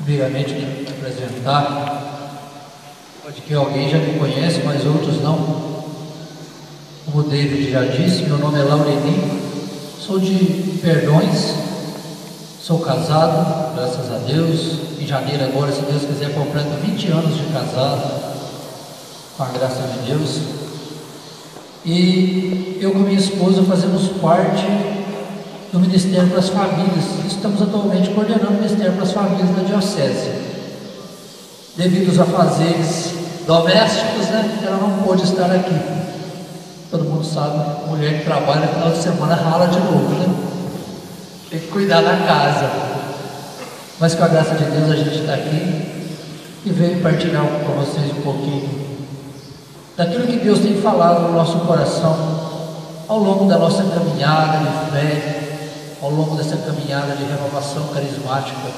Primeiramente, me apresentar. Pode que alguém já me conhece, mas outros não. Como o David já disse, meu nome é Laureninho, sou de Perdões, sou casado, graças a Deus. Em janeiro agora, se Deus quiser, completo 20 anos de casado, com a graça de Deus. E eu com minha esposa fazemos parte do Ministério para as Famílias. Estamos atualmente coordenando o Ministério para as Famílias da Diocese. Devido aos afazeres domésticos, ela não pôde estar aqui. Todo mundo sabe, mulher que trabalha no final de semana rala de novo, Tem que cuidar da casa. Mas com a graça de Deus a gente está aqui e veio partilhar com vocês um pouquinho daquilo que Deus tem falado no nosso coração ao longo da nossa caminhada de fé, ao longo dessa caminhada de renovação carismática,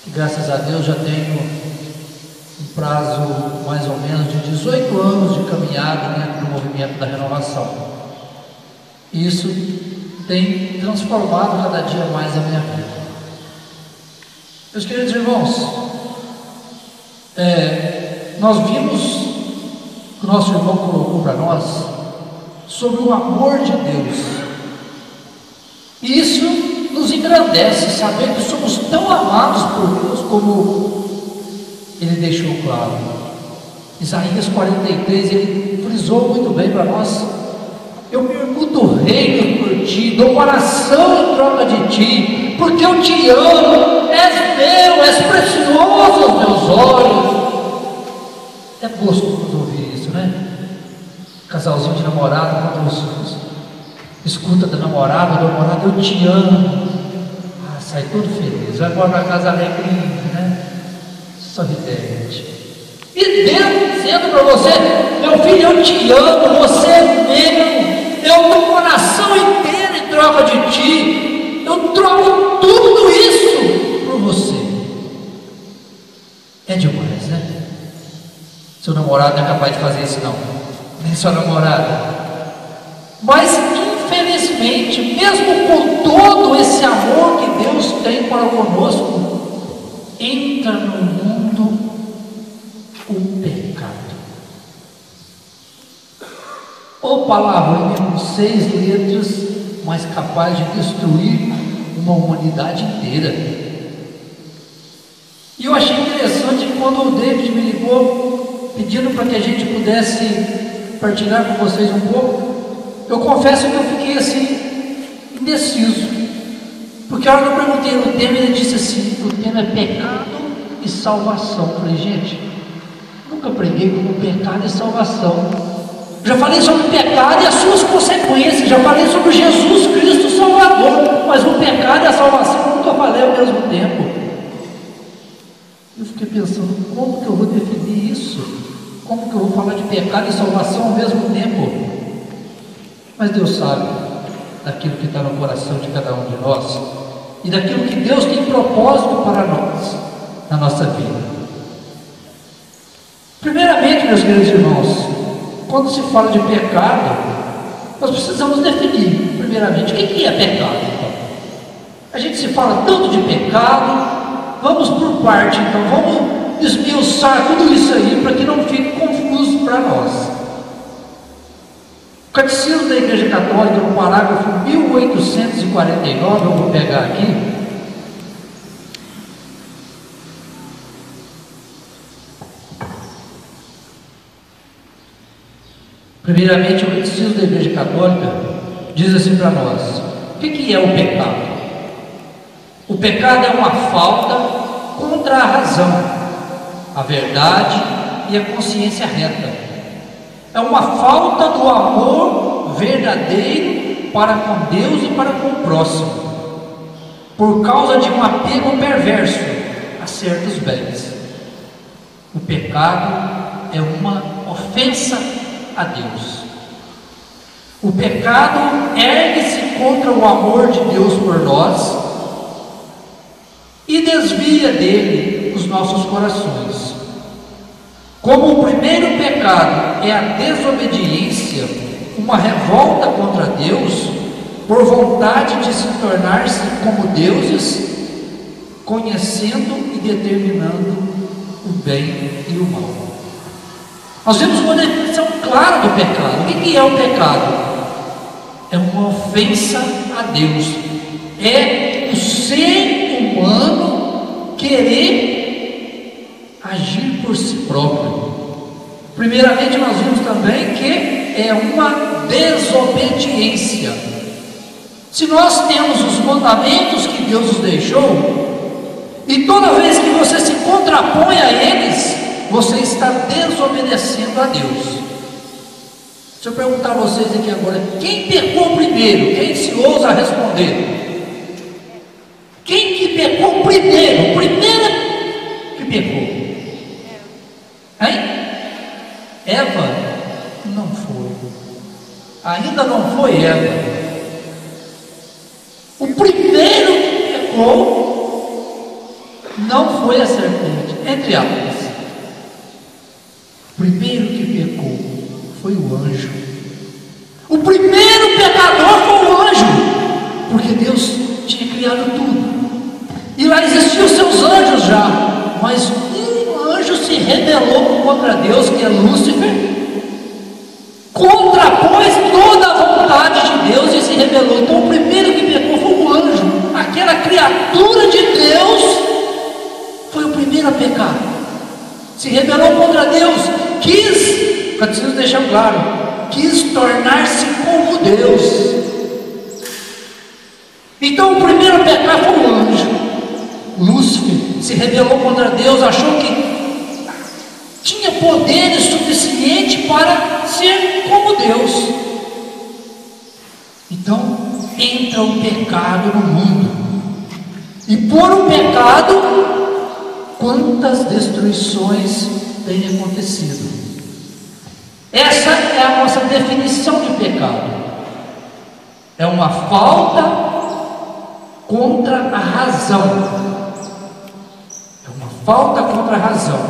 que graças a Deus já tenho um prazo mais ou menos de 18 anos de caminhada dentro do movimento da renovação. E isso tem transformado cada dia mais a minha vida. Meus queridos irmãos, nós vimos que o nosso irmão colocou para nós sobre o amor de Deus. E isso nos engrandece, saber que somos tão amados por Deus como Ele deixou claro. Isaías 43, ele frisou muito bem para nós: eu pergunto o reino por ti, dou coração em troca de ti, porque eu te amo, és meu, és precioso aos meus olhos. É gostoso ouvir isso, Casalzinho de namorado, quando escuta da namorada, eu te amo, sai todo feliz, vai embora para casa alegrinho, sorridente. E Deus dizendo para você: meu filho, eu te amo, você é meu, eu dou o coração inteiro em troca de ti, eu troco tudo isso por você. É demais, Seu namorado não é capaz de fazer isso, não, nem sua namorada. Mas infelizmente, mesmo com todo esse amor que Deus tem para conosco, entra no mundo o pecado. Ou palavra com 6 letras, mas capaz de destruir uma humanidade inteira. E eu achei interessante quando o David me ligou, pedindo para que a gente pudesse partilhar com vocês um pouco. Eu confesso que eu fiquei assim, indeciso, porque a hora que eu perguntei o tema, ele disse assim: o tema é pecado e salvação. Eu falei: gente, nunca preguei como pecado e salvação. Já falei sobre o pecado e as suas consequências, já falei sobre Jesus Cristo Salvador, mas o pecado e a salvação eu nunca falei ao mesmo tempo. Eu fiquei pensando: como que eu vou definir isso? Como que eu vou falar de pecado e salvação ao mesmo tempo? Mas Deus sabe daquilo que está no coração de cada um de nós e daquilo que Deus tem propósito para nós, na nossa vida. Primeiramente, meus queridos irmãos, quando se fala de pecado, nós precisamos definir, primeiramente, o que é pecado. Então, a gente se fala tanto de pecado, vamos por parte, então, vamos esmiuçar tudo isso aí para que não fique confuso para nós. O Catecismo da Igreja Católica, no parágrafo 1849, eu vou pegar aqui. Primeiramente, o Catecismo da Igreja Católica diz assim para nós: o que é o pecado? O pecado é uma falta contra a razão, a verdade e a consciência reta. É uma falta do amor verdadeiro para com Deus e para com o próximo, por causa de um apego perverso a certos bens. O pecado é uma ofensa a Deus. O pecado ergue-se contra o amor de Deus por nós e desvia dele os nossos corações. Como o primeiro pecado é a desobediência, uma revolta contra Deus, por vontade de se tornar-se como deuses, conhecendo e determinando o bem e o mal. Nós vemos uma definição clara do pecado. O que é o pecado? É uma ofensa a Deus. É o ser humano querer agir por si próprio. Primeiramente, nós vimos também que é uma desobediência. Se nós temos os mandamentos que Deus nos deixou, e toda vez que você se contrapõe a eles, você está desobedecendo a Deus. Se eu perguntar a vocês aqui agora, quem pecou primeiro? Quem se ousa responder? Quem que pecou primeiro? O primeiro que pecou? Hein? Eva? Não foi. Ainda não foi Eva. O primeiro que pecou não foi a serpente, entre aspas. O primeiro que pecou foi o anjo. O primeiro pecador foi o anjo, porque Deus tinha criado tudo, e lá existiam os seus anjos já, mas um anjo se rebelou contra Deus, que é Lúcifer, contrapôs toda a vontade de Deus e se rebelou. Então o primeiro que pecou foi o anjo, aquela criatura de Deus foi o primeiro a pecar, se rebelou contra Deus, quis, preciso deixar claro, quis tornar-se como Deus. Então o primeiro a pecar foi o anjo. Lúcifer se rebelou contra Deus, achou que tinha poderes suficiente para ser como Deus. Então entra o pecado no mundo, e por o pecado, quantas destruições têm acontecido. Essa é a nossa definição de pecado. É uma falta contra a razão. É uma falta contra a razão,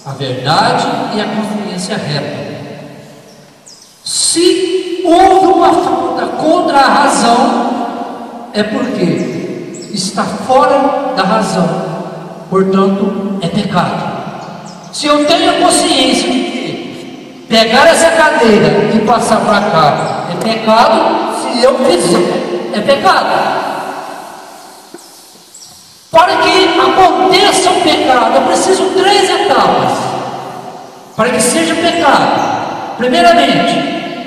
a verdade e a consciência reta. Se houve uma falta contra a razão, é porque está fora da razão, portanto é pecado. Se eu tenho a consciência de que pegar essa cadeira e passar para cá é pecado, se eu fizer, é pecado. Para que aconteça o pecado, eu preciso 3 etapas para que seja pecado. Primeiramente,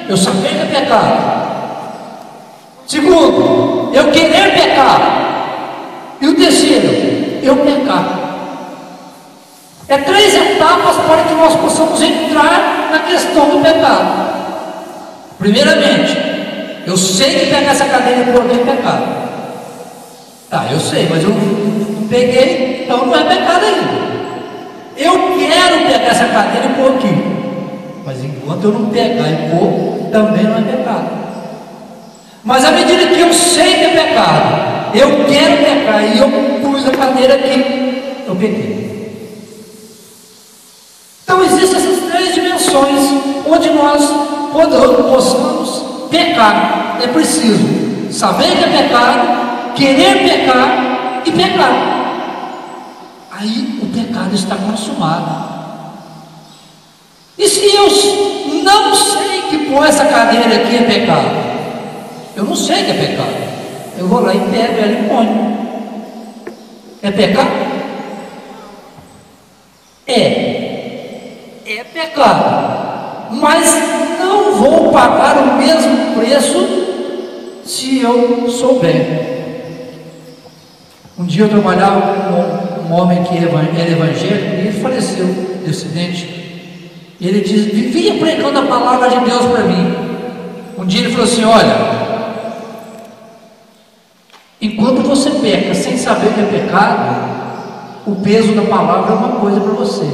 eu saber que é pecado. Segundo, eu querer pecar. E o terceiro, eu pecar. É 3 etapas para que nós possamos entrar na questão do pecado. Primeiramente, eu sei que pegar essa cadeira e pôr aqui é pecado. Tá, eu sei, mas eu não peguei, então não é pecado ainda. Eu quero pegar essa cadeira e pôr aqui, mas enquanto eu não pegar e pôr, também não é pecado. Mas à medida que eu sei que é pecado, eu quero pecar e eu pus a cadeira aqui, eu peguei. Então existem essas 3 dimensões onde nós possamos pecar. É preciso saber que é pecado, querer pecar e pecar. Aí o pecado está consumado. E se eu não sei que pôr essa cadeira aqui é pecado, eu não sei que é pecado, eu vou lá e pego ela e ponho. É pecado? É pecado, mas não vou pagar o mesmo preço se eu souber. Um dia eu trabalhava com um homem que era evangélico, e ele faleceu de acidente. Ele vivia pregando a palavra de Deus para mim. Um dia ele falou assim: olha, enquanto você peca sem saber que é pecado, o peso da palavra é uma coisa para você.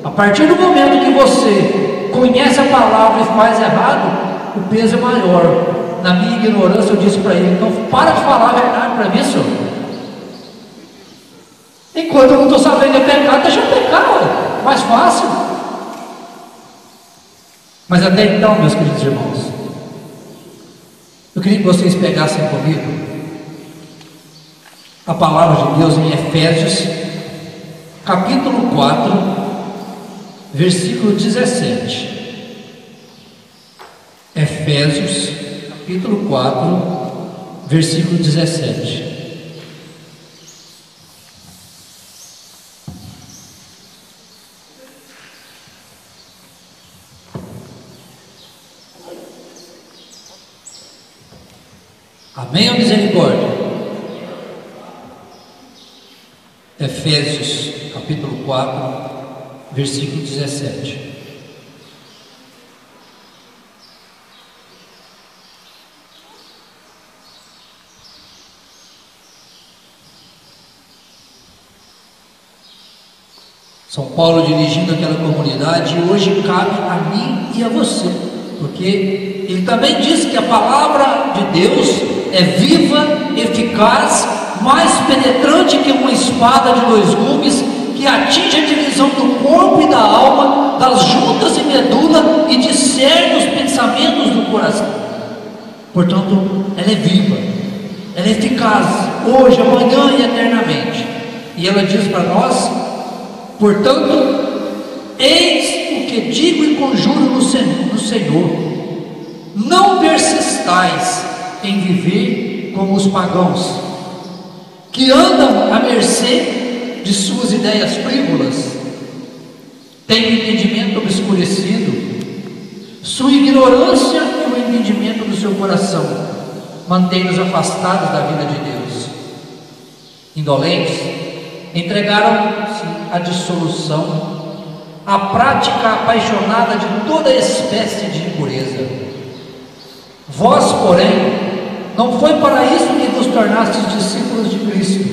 A partir do momento que você conhece a palavra e faz errado, o peso é maior. Na minha ignorância eu disse para ele: então para de falar a verdade para mim, senhor. Enquanto eu não estou sabendo que é pecado, deixa eu pecar, mais fácil. Mas até então, meus queridos irmãos, eu queria que vocês pegassem comigo a palavra de Deus em Efésios, capítulo 4, versículo 17. Efésios, capítulo 4, versículo 17. Amém ou misericórdia? Efésios, capítulo 4, versículo 17. São Paulo dirigindo aquela comunidade, e hoje cabe a mim e a você, porque ele também disse que a palavra de Deus é viva, eficaz, mais penetrante que uma espada de dois gumes, que atinge a divisão do corpo e da alma, das juntas e medula, e discerne os pensamentos do coração. Portanto, ela é viva, ela é eficaz, hoje, amanhã e eternamente. E ela diz para nós: portanto, eis o que digo e conjuro no Senhor: não persistais em viver como os pagãos, que andam à mercê de suas ideias frívolas, têm o entendimento obscurecido, sua ignorância e o entendimento do seu coração mantém-nos afastados da vida de Deus. Indolentes, entregaram-se à dissolução, à prática apaixonada de toda espécie de impureza. Vós, porém, não foi para isso que vos tornastes discípulos de Cristo,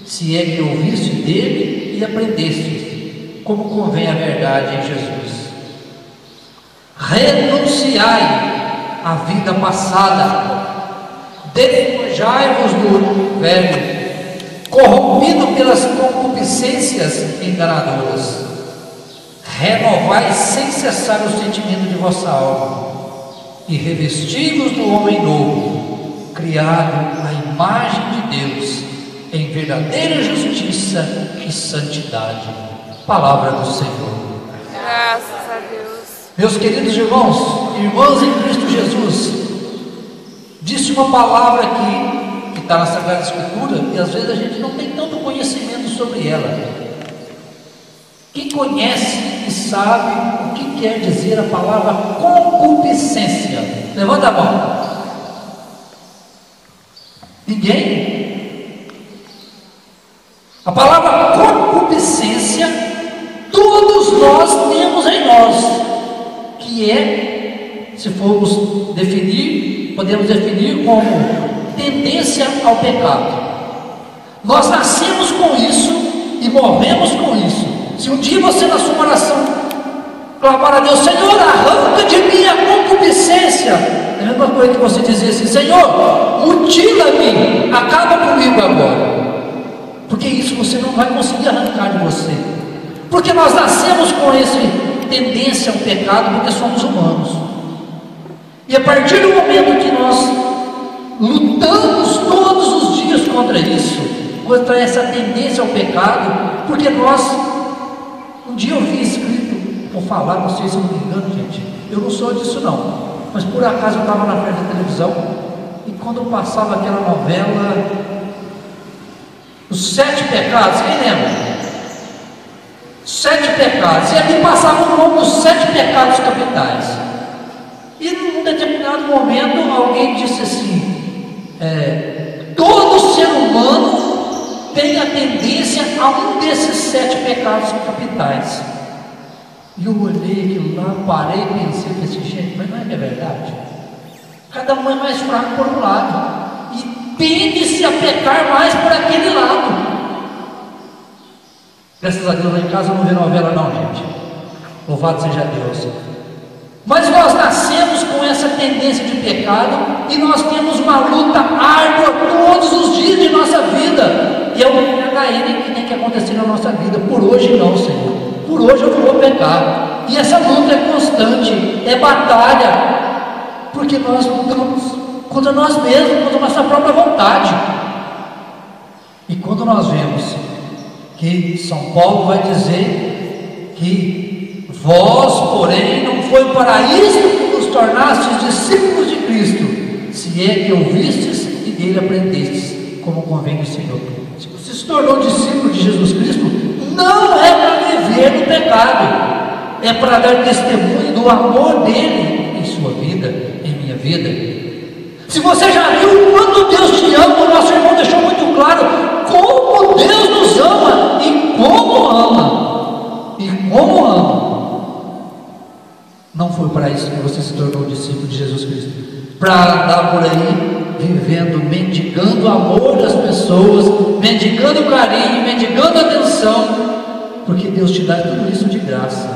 se é que ouviste dele e aprendestes, como convém a verdade em Jesus. Renunciai à vida passada, despojai-vos do velho, corrompido pelas concupiscências enganadoras. Renovai sem cessar o sentimento de vossa alma, e revesti-vos do homem novo, criado à imagem de Deus, em verdadeira justiça e santidade. Palavra do Senhor. Graças a Deus. Meus queridos irmãos, irmãs em Cristo Jesus, disse uma palavra aqui que está na Sagrada Escritura, e às vezes a gente não tem tanto conhecimento sobre ela. Quem conhece e sabe o que quer dizer a palavra concupiscência? Levanta a mão. Ninguém? A palavra concupiscência, todos nós temos em nós, que é, se formos definir, podemos definir como tendência ao pecado. Nós nascemos com isso e morremos com isso. Se um dia você, na sua oração, clamar a Deus: Senhor, arranca de mim a concupiscência, é a mesma coisa que você dizer assim: Senhor, mutila-me, acaba comigo agora, porque isso você não vai conseguir arrancar de você, porque nós nascemos com essa tendência ao pecado, porque somos humanos. E a partir do momento que nós lutamos todos os dias contra isso, contra essa tendência ao pecado, porque nós, um dia eu vi escrito, vou falar, não sei se eu não me engano, gente, eu não sou disso não, mas por acaso eu estava na frente da televisão, e quando eu passava aquela novela, Os 7 Pecados, quem lembra? 7 Pecados, e ali passava o nome dos 7 pecados capitais, e num determinado momento alguém disse assim: todo ser humano tem a tendência a um desses 7 pecados capitais. E eu olhei aquilo lá, parei e pensei: gente, mas não é verdade? Cada um é mais fraco por um lado, e tende-se a pecar mais por aquele lado. Graças a Deus lá em casa eu não vê novela não, gente. Louvado seja Deus. Mas nós nascemos com essa tendência de pecado, e nós temos uma luta árdua todos os dias de nossa vida, e é o PHN que tem que acontecer na nossa vida. Por hoje não, Senhor, por hoje eu não vou pecar. E essa luta é constante, é batalha, porque nós lutamos contra nós mesmos, contra a nossa própria vontade. E quando nós vemos que São Paulo vai dizer que vós, porém, não foi para isto que vos tornastes discípulos de Cristo, se é que ouvistes e dele aprendestes, como convém o Senhor. Se você se tornou discípulo de Jesus Cristo, não é para viver no pecado, é para dar testemunho do amor dele em sua vida, em minha vida. Se você já viu o quanto Deus te ama, o nosso irmão deixou muito claro como Deus nos ama e como ama. E como ama. Não foi para isso que você se tornou discípulo de Jesus Cristo, para andar por aí vivendo, mendigando o amor das pessoas, mendigando carinho, mendigando atenção, porque Deus te dá tudo isso de graça.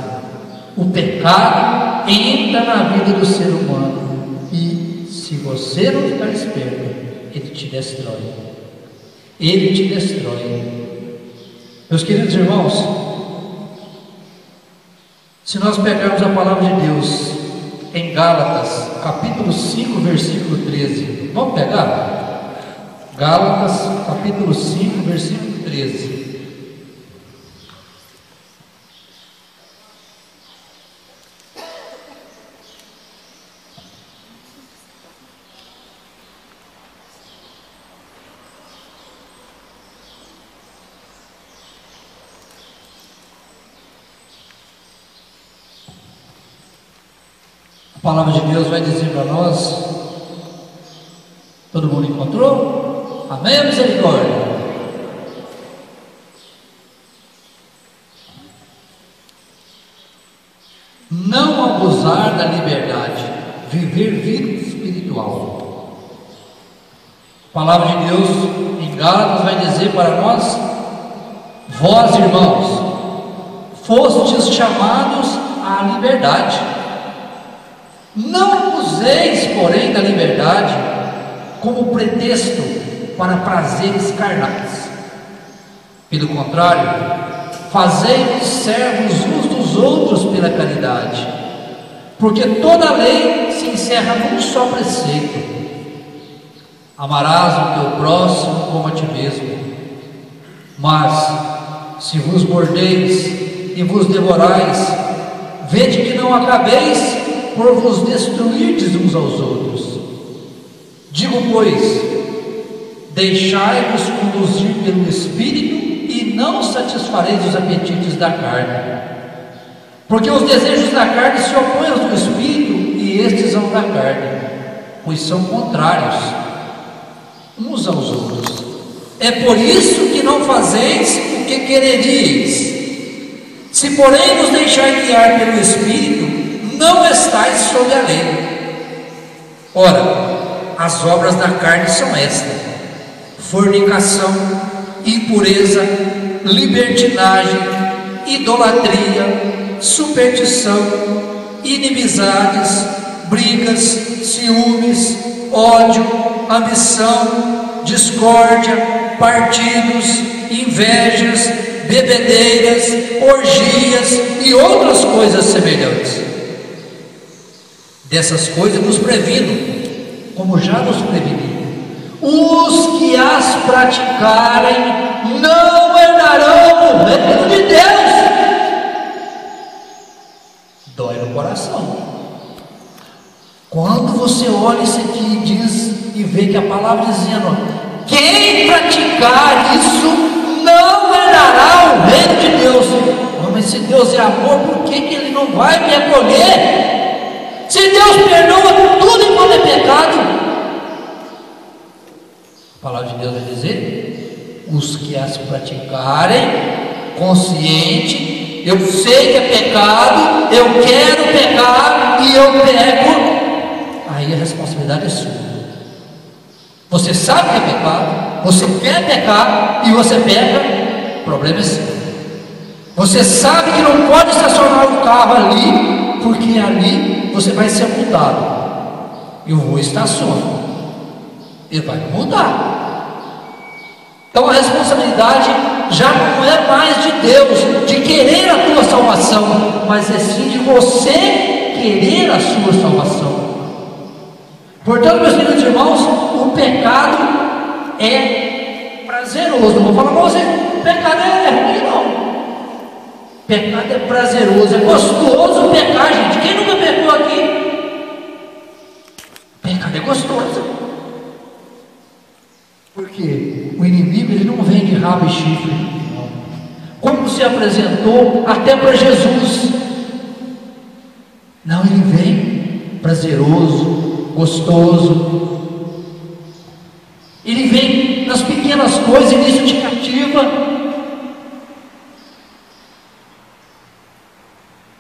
O pecado entra na vida do ser humano e, se você não ficar esperto, ele te destrói. Ele te destrói. Meus queridos irmãos, se nós pegarmos a palavra de Deus em Gálatas, capítulo 5, versículo 13, vamos pegar? Gálatas, capítulo 5, versículo 13. A palavra de Deus vai dizer para nós, todo mundo encontrou? Amém, misericórdia? Não abusar da liberdade, viver vida espiritual. A palavra de Deus em Gálatas vai dizer para nós: vós, irmãos, fostes chamados à liberdade. Não useis, porém, da liberdade como pretexto para prazeres carnais. Pelo contrário, fazei-vos servos uns dos outros pela caridade, porque toda a lei se encerra num só preceito: amarás o teu próximo como a ti mesmo. Mas, se vos mordeis e vos devorais, vede que não acabeis por vos destruirdes uns aos outros. Digo, pois, deixai-vos conduzir pelo Espírito e não satisfareis os apetites da carne, porque os desejos da carne se opõem aos do Espírito, e estes são da carne, pois são contrários uns aos outros. É por isso que não fazeis o que quereríeis. Se porém vos deixar guiar pelo Espírito, não estáis sob a lei. Ora, as obras da carne são estas: fornicação, impureza, libertinagem, idolatria, superstição, inimizades, brigas, ciúmes, ódio, ambição, discórdia, partidos, invejas, bebedeiras, orgias e outras coisas semelhantes. Dessas coisas nos previno, como já nos preveni. Os que as praticarem não herdarão o reino de Deus. Dói no coração. Quando você olha isso aqui e diz, e vê que a palavra dizendo: quem praticar isso não herdará o reino de Deus. Mas se Deus é amor, por que Ele não vai me acolher? Se Deus perdoa tudo enquanto é pecado. A palavra de Deus vai dizer: os que as praticarem, consciente, eu sei que é pecado, eu quero pecar e eu peco, aí a responsabilidade é sua. Você sabe que é pecado, você quer pecar e você peca, o problema é seu. Você sabe que não pode estacionar o carro ali, porque ali você vai ser multado, e o voo estaciona, ele vai mudar. Então a responsabilidade já não é mais de Deus, de querer a tua salvação, mas é sim de você querer a sua salvação. Portanto, meus queridos irmãos, o pecado é prazer. prazeroso. Não vou falar para você, pecado é ruim, não. Pecado é prazeroso, é gostoso pecar, gente. Quem nunca pecou aqui? Pecado é gostoso. Porque o inimigo, ele não vem de rabo e chifre, não. Como se apresentou até para Jesus. Não, ele vem prazeroso, gostoso. Ele vem nas pequenas coisas e nisso te cativa.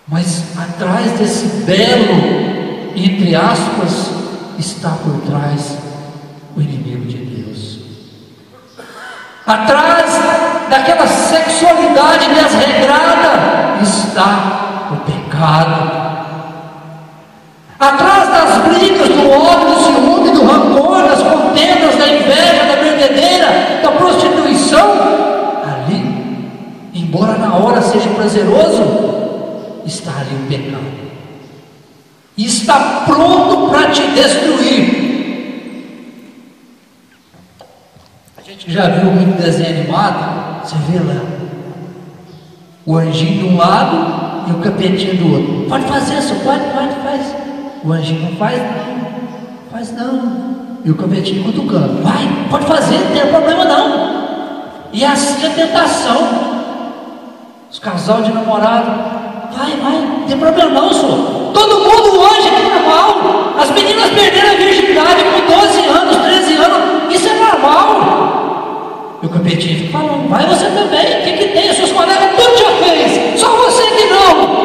Mas atrás desse belo, entre aspas, está por trás o inimigo de Deus. Atrás daquela sexualidade desregrada está o pecado. Atrás das brigas, do ódio, do ciúme, do rancor, das contendas, da inveja, da verdadeira, da prostituição, ali, embora na hora seja prazeroso, está ali o pecado. E está pronto para te destruir. A gente já viu muito desenho animado, você vê lá o anjinho de um lado e o capetinho do outro. Pode fazer isso, pode, faz. O anjinho não faz não. E o capetinho cutucando. Vai, pode fazer, não tem problema não. E assim a tentação. Os casal de namorado. Vai, não tem problema não, senhor. Todo mundo hoje é normal. As meninas perderam a virgindade com 12 anos, 13 anos. Isso é normal. E o capetinho fica falando, vai você também. O que tem? Os seus colegas tudo já fez. Só você que não.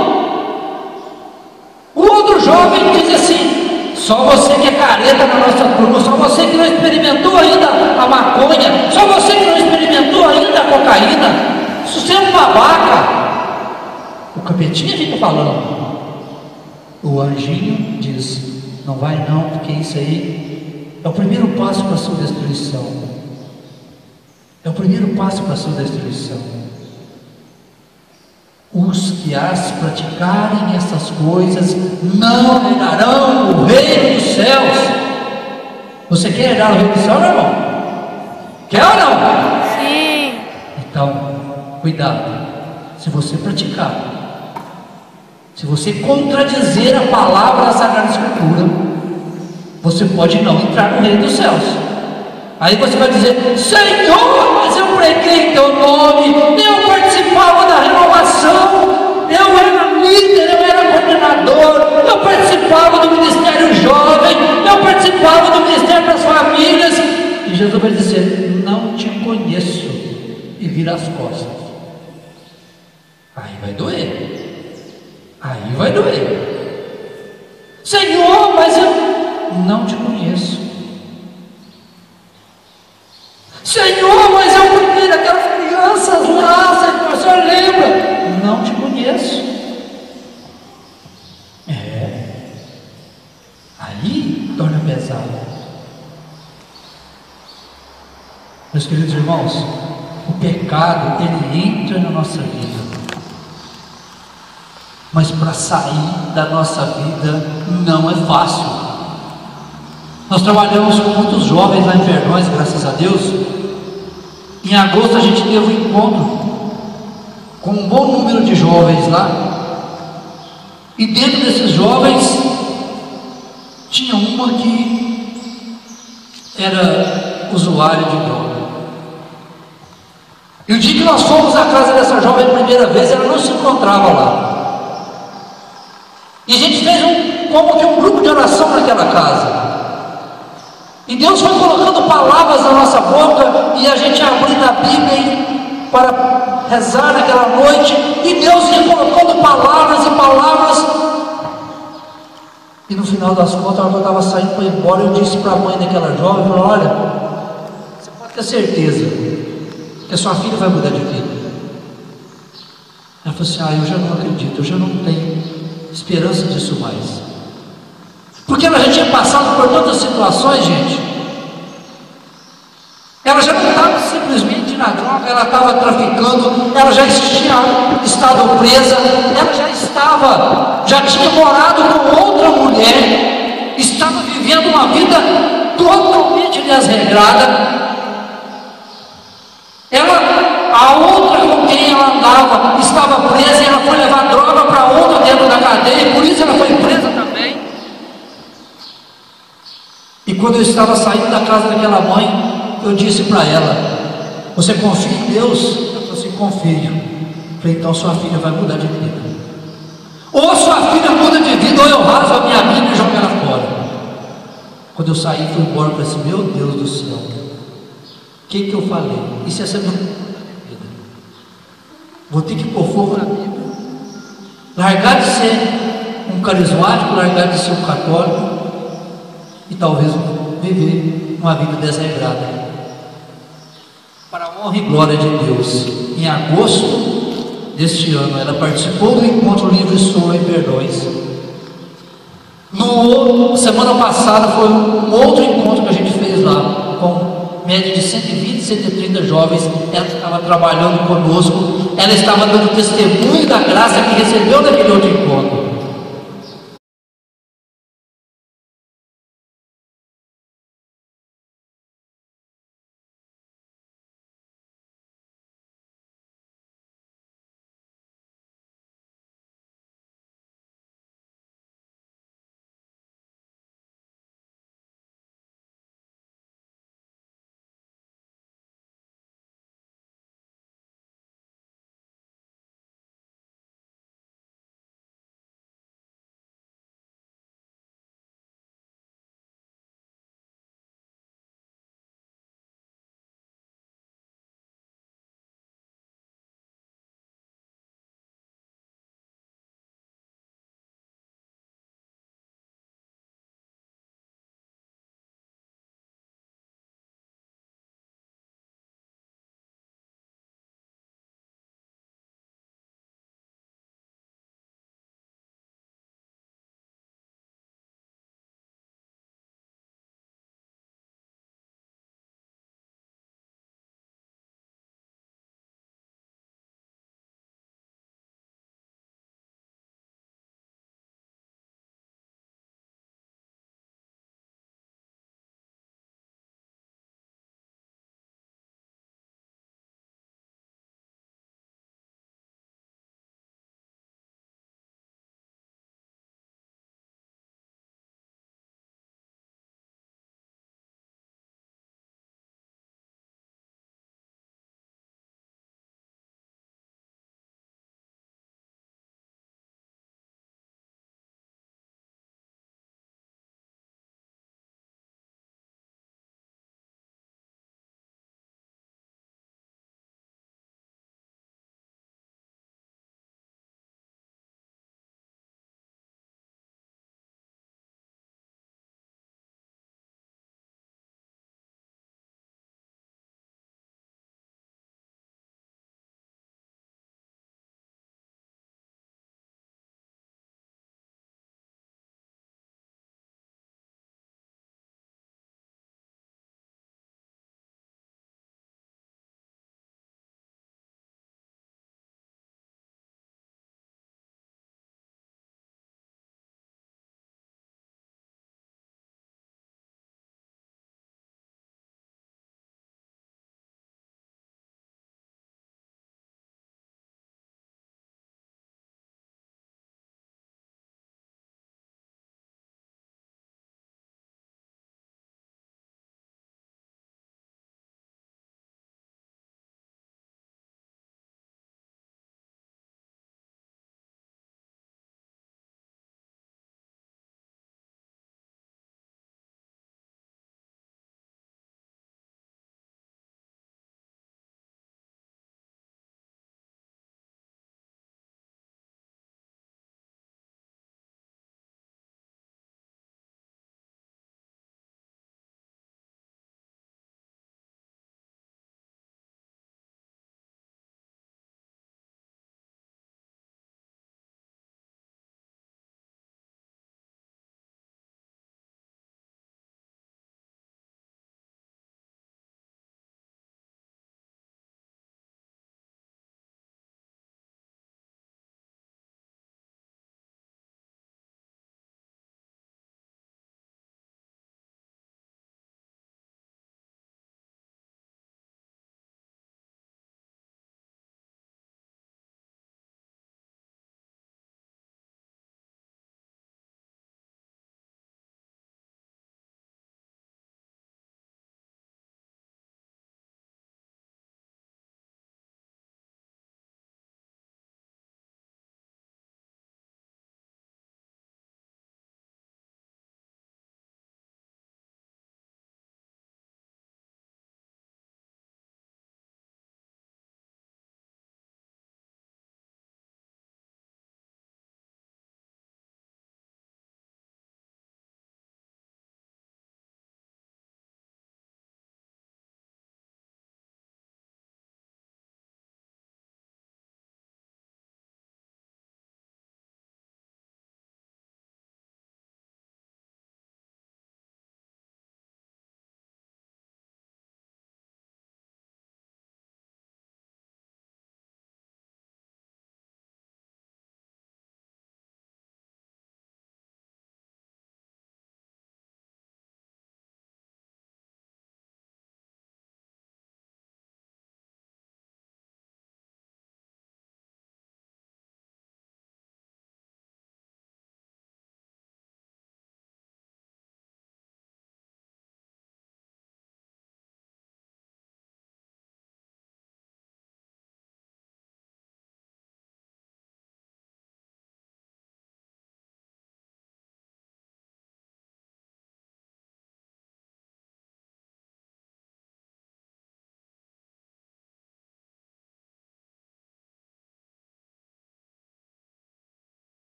O outro jovem diz assim, só você que é careta na nossa turma, só você que não experimentou ainda a maconha, só você que não experimentou ainda a cocaína, você é um babaca. O capetinha fica falando. O anjinho diz, não vai não, porque isso aí é o primeiro passo para a sua destruição. É o primeiro passo para a sua destruição. Os que as praticarem essas coisas não herdarão o reino dos céus. Você quer herdar o reino dos céus, meu irmão? Quer ou não? Sim. Então, cuidado. Se você praticar, se você contradizer a palavra da Sagrada Escritura, você pode não entrar no reino dos céus. Aí você vai dizer, Senhor, mas eu preguei em teu nome, eu participava da renovação, eu era líder, eu era coordenador, eu participava do ministério jovem, eu participava do ministério das famílias. E Jesus vai dizer, não te conheço, e vira as costas. Aí vai doer. Senhor, mas eu não te conheço. Senhor, mas eu cuidei daquelas crianças lá, Senhor, o Senhor lembra? Não te conheço. Aí torna pesado. Meus queridos irmãos, o pecado, ele entra na nossa vida. Mas para sair da nossa vida não é fácil. Nós trabalhamos com muitos jovens lá em Perdões, graças a Deus. Em agosto a gente teve um encontro com um bom número de jovens lá. E dentro desses jovens tinha uma que era usuária de droga. E o dia que nós fomos à casa dessa jovem a primeira vez, ela não se encontrava lá. E a gente fez como que um grupo de oração naquela casa. E Deus foi colocando palavras na nossa boca, e a gente abrindo a Bíblia para rezar naquela noite, e Deus ia colocando palavras e palavras. E no final das contas, quando eu estava saindo para ir embora, eu disse para a mãe daquela jovem, olha, você pode ter certeza que a sua filha vai mudar de vida. Ela falou assim, eu já não acredito, eu já não tenho esperança disso mais. Porque ela já tinha passado por todas as situações, gente. Ela já não estava simplesmente na droga, ela estava traficando, ela já tinha estado presa, ela já tinha morado com outra mulher, estava vivendo uma vida totalmente desregrada. A outra com quem ela andava estava presa e ela foi levar droga para outra dentro da cadeia, e por isso ela foi presa também. E quando eu estava saindo da casa daquela mãe, eu disse para ela: você confia em Deus? Eu falei assim: confio. Eu falei: então sua filha vai mudar de vida. Ou sua filha muda de vida, ou eu rasgo a minha Bíblia e jogo ela fora. Quando eu saí, fui embora, eu falei assim: meu Deus do céu, o que eu falei? Isso é ser meu vida. Vou ter que pôr fogo na Bíblia, largar de ser um carismático, largar de ser um católico e talvez viver uma vida desregrada. Para a honra e glória de Deus, em agosto deste ano, ela participou do encontro Livre Sou e Perdões. Semana passada foi um outro encontro que a gente fez lá, com média de 120, 130 jovens. Ela estava trabalhando conosco, ela estava dando testemunho da graça que recebeu naquele outro encontro.